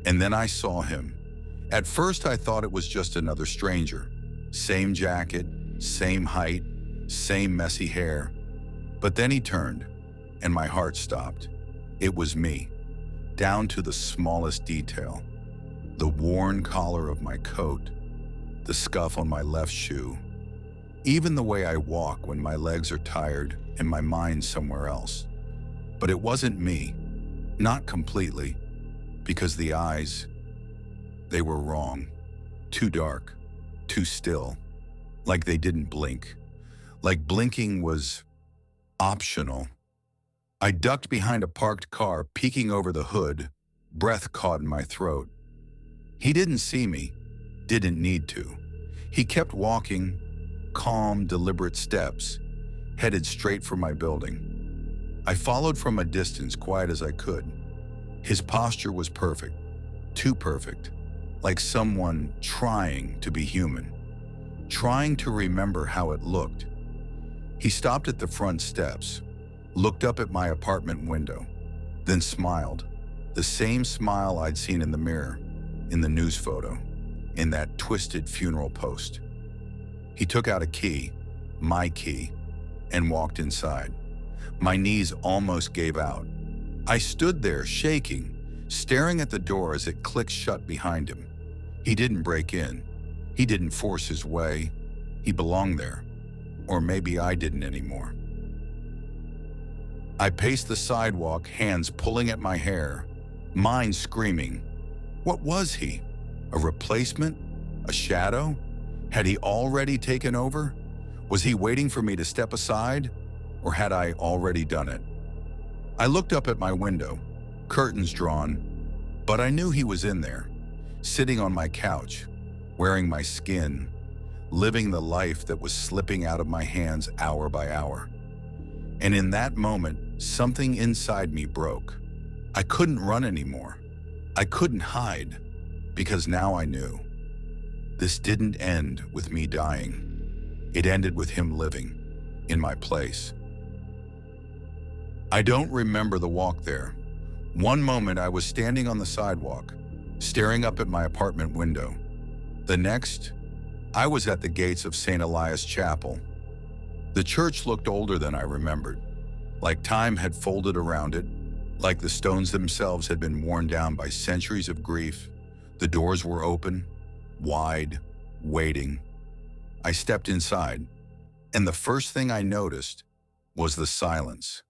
and then I saw him. At first I thought it was just another stranger. Same jacket, same height, same messy hair. But then he turned, and my heart stopped. It was me, down to the smallest detail. The worn collar of my coat, the scuff on my left shoe, even the way I walk when my legs are tired and my mind's somewhere else. But it wasn't me, not completely, because the eyes, they were wrong, too dark, too still, like they didn't blink, like blinking was optional. I ducked behind a parked car, peeking over the hood, breath caught in my throat. He didn't see me, didn't need to. He kept walking, calm, deliberate steps, headed straight for my building. I followed from a distance, quiet as I could. His posture was perfect, too perfect, like someone trying to be human, trying to remember how it looked. He stopped at the front steps, looked up at my apartment window, then smiled, the same smile I'd seen in the mirror, in the news photo, in that twisted funeral post. He took out a key, my key, and walked inside. My knees almost gave out. I stood there, shaking, staring at the door as it clicked shut behind him. He didn't break in. He didn't force his way. He belonged there. Or maybe I didn't anymore. I paced the sidewalk, hands pulling at my hair, mind screaming. What was he? A replacement? A shadow? Had he already taken over? Was he waiting for me to step aside? Or had I already done it? I looked up at my window, curtains drawn, but I knew he was in there, sitting on my couch, wearing my skin, living the life that was slipping out of my hands hour by hour. And in that moment, something inside me broke. I couldn't run anymore. I couldn't hide, because now I knew. This didn't end with me dying. It ended with him living, in my place. I don't remember the walk there. One moment I was standing on the sidewalk, staring up at my apartment window. The next, I was at the gates of St. Elias Chapel. The church looked older than I remembered, like time had folded around it, like the stones themselves had been worn down by centuries of grief. The doors were open, wide, waiting. I stepped inside, and the first thing I noticed was the silence.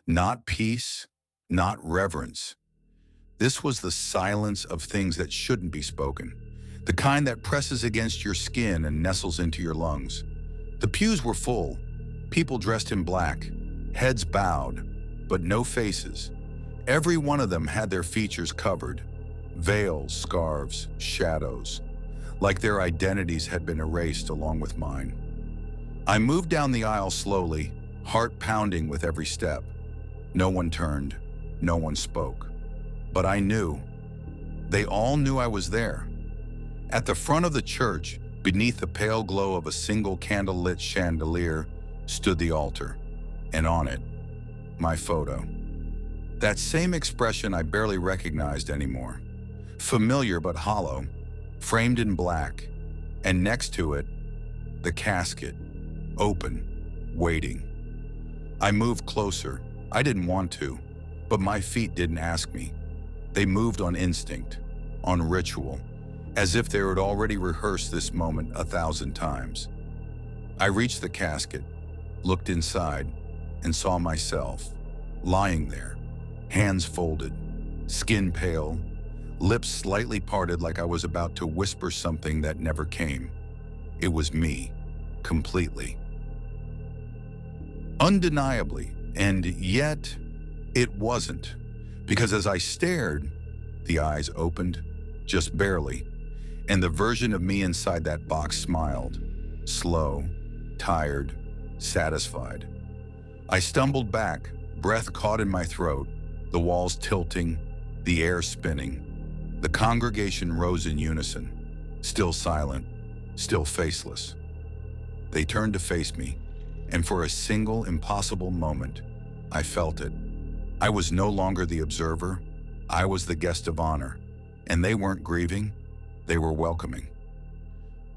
Not peace, not reverence. This was the silence of things that shouldn't be spoken, the kind that presses against your skin and nestles into your lungs. The pews were full, people dressed in black, heads bowed, but no faces. Every one of them had their features covered, veils, scarves, shadows, like their identities had been erased along with mine. I moved down the aisle slowly, heart pounding with every step. No one turned, no one spoke. But I knew. They all knew I was there. At the front of the church, beneath the pale glow of a single candle-lit chandelier, stood the altar, and on it, my photo. That same expression I barely recognized anymore. Familiar but hollow, framed in black, and next to it, the casket, open, waiting. I moved closer. I didn't want to, but my feet didn't ask me. They moved on instinct, on ritual, as if they had already rehearsed this moment 1,000 times. I reached the casket, looked inside, and saw myself, lying there, hands folded, skin pale, lips slightly parted like I was about to whisper something that never came. It was me, completely. Undeniably, and yet it wasn't, because as I stared, the eyes opened, just barely, and the version of me inside that box smiled, slow, tired, satisfied. I stumbled back, breath caught in my throat, the walls tilting, the air spinning. The congregation rose in unison, still silent, still faceless. They turned to face me, and for a single impossible moment, I felt it. I was no longer the observer, I was the guest of honor, and they weren't grieving, they were welcoming.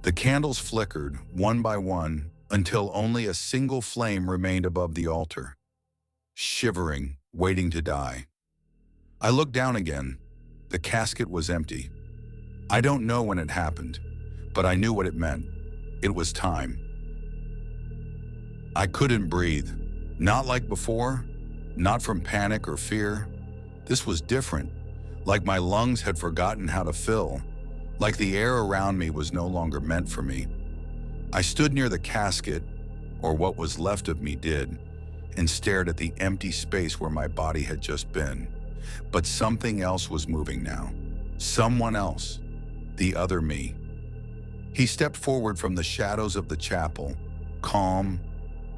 The candles flickered, one by one, until only a single flame remained above the altar, shivering, waiting to die. I looked down again. The casket was empty. I don't know when it happened, but I knew what it meant. It was time. I couldn't breathe. Not like before, not from panic or fear. This was different, like my lungs had forgotten how to fill, like the air around me was no longer meant for me. I stood near the casket, or what was left of me did, and stared at the empty space where my body had just been. But something else was moving now. Someone else. The other me. He stepped forward from the shadows of the chapel, calm,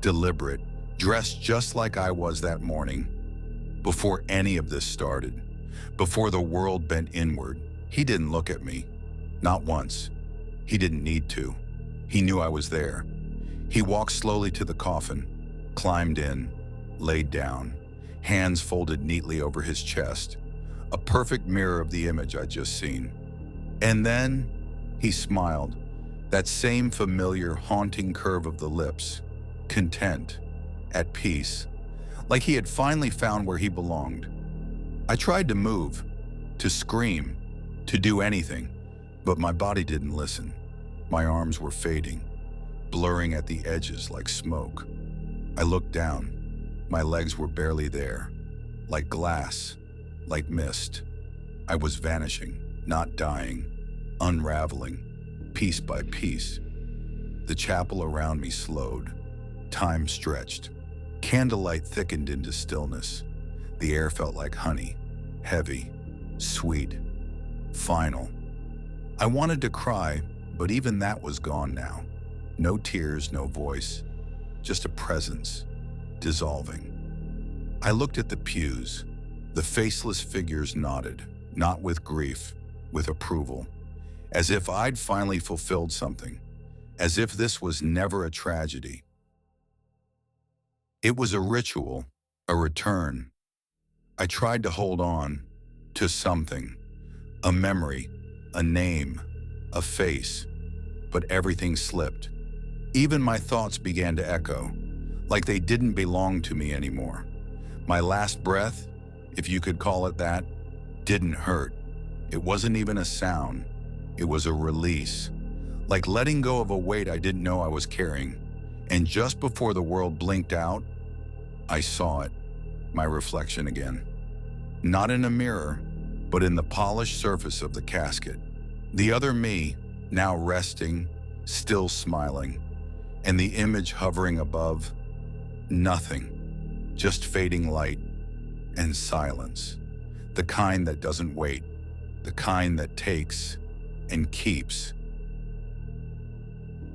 deliberate, dressed just like I was that morning. Before any of this started, before the world bent inward, he didn't look at me. Not once. He didn't need to. He knew I was there. He walked slowly to the coffin, climbed in, laid down, hands folded neatly over his chest, a perfect mirror of the image I'd just seen. And then he smiled, that same familiar, haunting curve of the lips, content, at peace, like he had finally found where he belonged. I tried to move, to scream, to do anything, but my body didn't listen. My arms were fading, blurring at the edges like smoke. I looked down. My legs were barely there, like glass, like mist. I was vanishing, not dying, unraveling, piece by piece. The chapel around me slowed. Time stretched. Candlelight thickened into stillness. The air felt like honey, heavy, sweet, final. I wanted to cry, but even that was gone now. No tears, no voice, just a presence, dissolving. I looked at the pews. The faceless figures nodded, not with grief, with approval, as if I'd finally fulfilled something, as if this was never a tragedy. It was a ritual, a return. I tried to hold on to something, a memory, a name, a face, but everything slipped. Even my thoughts began to echo, like they didn't belong to me anymore. My last breath, if you could call it that, didn't hurt. It wasn't even a sound. It was a release, like letting go of a weight I didn't know I was carrying. And just before the world blinked out, I saw it, my reflection again. Not in a mirror, but in the polished surface of the casket. The other me, now resting, still smiling, and the image hovering above, nothing, just fading light and silence. The kind that doesn't wait, the kind that takes and keeps.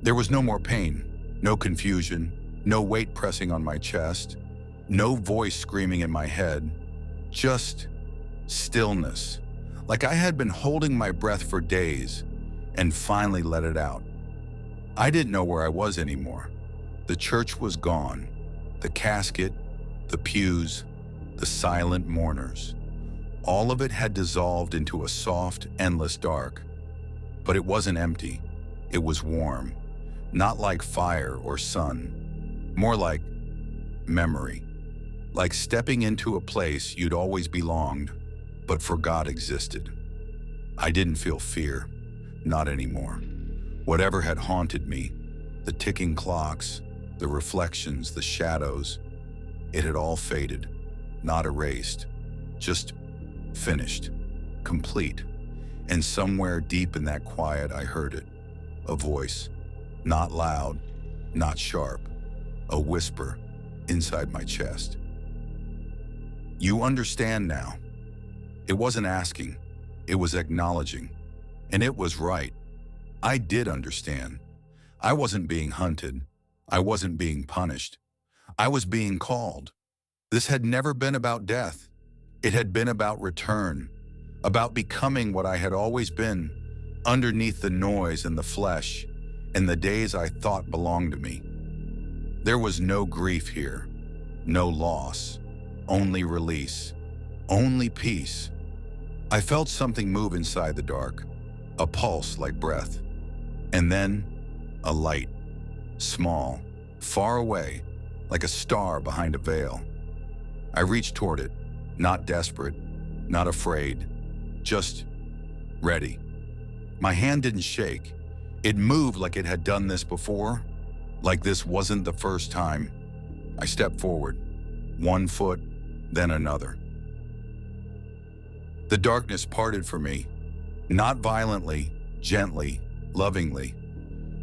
There was no more pain, no confusion, no weight pressing on my chest, no voice screaming in my head, just stillness, like I had been holding my breath for days and finally let it out. I didn't know where I was anymore. The church was gone. The casket, the pews, the silent mourners. All of it had dissolved into a soft, endless dark. But it wasn't empty. It was warm. Not like fire or sun. More like memory. Like stepping into a place you'd always belonged, but forgot existed. I didn't feel fear. Not anymore. Whatever had haunted me, the ticking clocks, the reflections, the shadows, it had all faded. Not erased. Just finished. Complete. And somewhere deep in that quiet, I heard it. A voice. Not loud, not sharp. A whisper inside my chest. You understand now. It wasn't asking. It was acknowledging. And it was right. I did understand. I wasn't being hunted. I wasn't being punished. I was being called. This had never been about death. It had been about return. About becoming what I had always been, underneath the noise and the flesh, and the days I thought belonged to me. There was no grief here, no loss, only release, only peace. I felt something move inside the dark, a pulse like breath, and then a light, small, far away, like a star behind a veil. I reached toward it, not desperate, not afraid, just ready. My hand didn't shake. It moved like it had done this before, like this wasn't the first time. I stepped forward, one foot, then another. The darkness parted for me, not violently, gently, lovingly.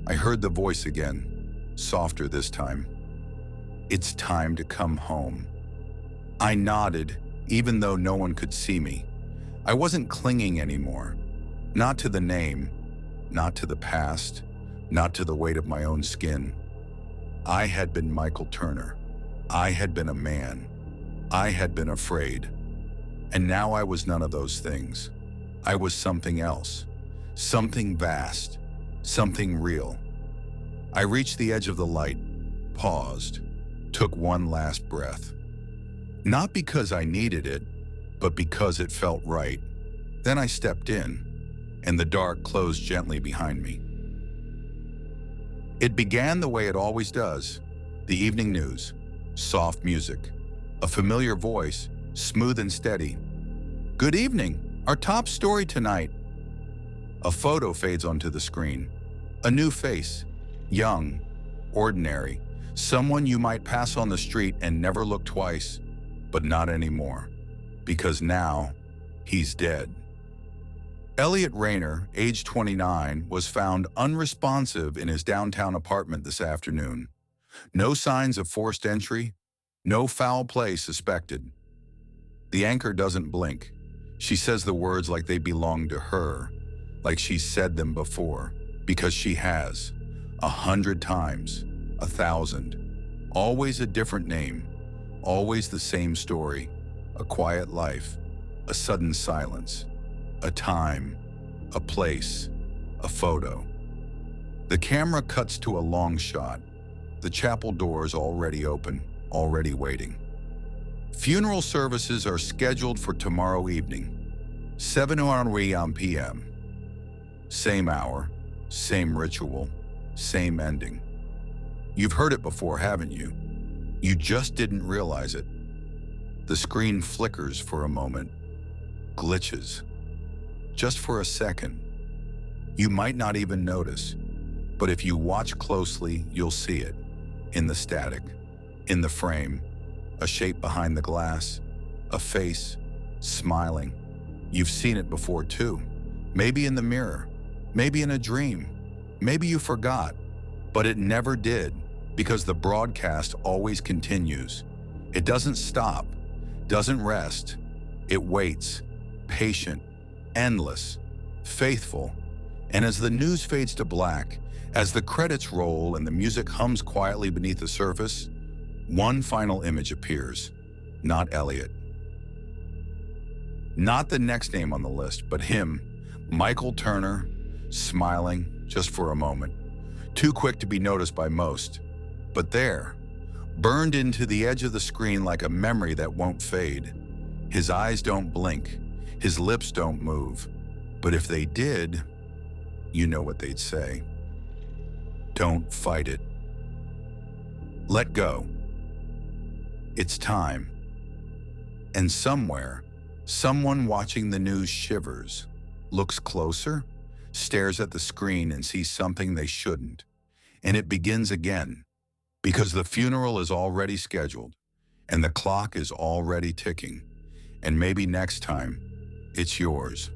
I heard the voice again, softer this time. It's time to come home. I nodded, even though no one could see me. I wasn't clinging anymore. Not to the name, not to the past, not to the weight of my own skin. I had been Michael Turner. I had been a man. I had been afraid. And now I was none of those things. I was something else, something vast, something real. I reached the edge of the light, paused, took one last breath. Not because I needed it, but because it felt right. Then I stepped in, and the dark closed gently behind me. It began the way it always does. The evening news, soft music, a familiar voice, smooth and steady. Good evening, our top story tonight. A photo fades onto the screen. A new face, young, ordinary, someone you might pass on the street and never look twice, but not anymore, because now he's dead. Elliot Rayner, age 29, was found unresponsive in his downtown apartment this afternoon. No signs of forced entry, no foul play suspected. The anchor doesn't blink. She says the words like they belong to her, like she's said them before, because she has, 100 times, 1,000. Always a different name, always the same story, a quiet life, a sudden silence, a time, a place, a photo. The camera cuts to a long shot, the chapel doors already open, already waiting. Funeral services are scheduled for tomorrow evening, 7:00 p.m. Same hour, same ritual, same ending. You've heard it before, haven't you? You just didn't realize it. The screen flickers for a moment, glitches. Just for a second. You might not even notice, but if you watch closely, you'll see it. In the static, in the frame, a shape behind the glass, a face, smiling. You've seen it before too. Maybe in the mirror, maybe in a dream, maybe you forgot, but it never did, because the broadcast always continues. It doesn't stop, doesn't rest. It waits, patient, endless, faithful. And as the news fades to black, as the credits roll and the music hums quietly beneath the surface, one final image appears. Not Elliot. Not the next name on the list, but him, Michael Turner, smiling just for a moment. Too quick to be noticed by most. But there, burned into the edge of the screen like a memory that won't fade. His eyes don't blink, his lips don't move. But if they did, you know what they'd say. Don't fight it. Let go. It's time. And somewhere, someone watching the news shivers, looks closer, stares at the screen and sees something they shouldn't. And it begins again, because the funeral is already scheduled, and the clock is already ticking. And maybe next time, it's yours.